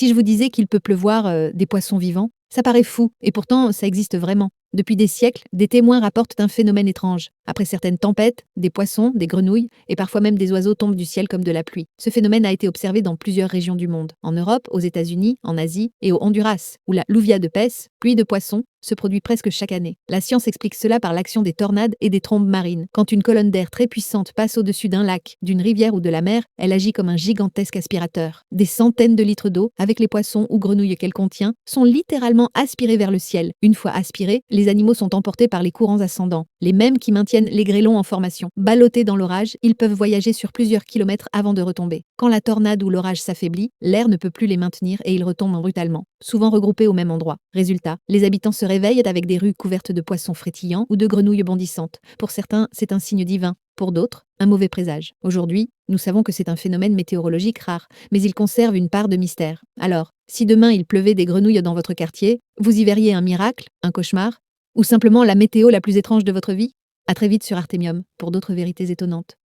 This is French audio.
Si je vous disais qu'il peut pleuvoir des poissons vivants, ça paraît fou, et pourtant ça existe vraiment. Depuis des siècles, des témoins rapportent un phénomène étrange. Après certaines tempêtes, des poissons, des grenouilles et parfois même des oiseaux tombent du ciel comme de la pluie. Ce phénomène a été observé dans plusieurs régions du monde, en Europe, aux États-Unis, en Asie et au Honduras, où la lluvia de pez, pluie de poissons, se produit presque chaque année. La science explique cela par l'action des tornades et des trombes marines. Quand une colonne d'air très puissante passe au-dessus d'un lac, d'une rivière ou de la mer, elle agit comme un gigantesque aspirateur. Des centaines de litres d'eau, avec les poissons ou grenouilles qu'elle contient, sont littéralement aspirés vers le ciel. Une fois aspirés, les animaux sont emportés par les courants ascendants, les mêmes qui maintiennent les grêlons en formation. Ballottés dans l'orage, ils peuvent voyager sur plusieurs kilomètres avant de retomber. Quand la tornade ou l'orage s'affaiblit, l'air ne peut plus les maintenir et ils retombent brutalement, souvent regroupés au même endroit. Résultat, les habitants se réveillent avec des rues couvertes de poissons frétillants ou de grenouilles bondissantes. Pour certains, c'est un signe divin. Pour d'autres, un mauvais présage. Aujourd'hui, nous savons que c'est un phénomène météorologique rare, mais il conserve une part de mystère. Alors, si demain il pleuvait des grenouilles dans votre quartier, vous y verriez un miracle, un cauchemar, ou simplement la météo la plus étrange de votre vie? À très vite sur Artemium pour d'autres vérités étonnantes.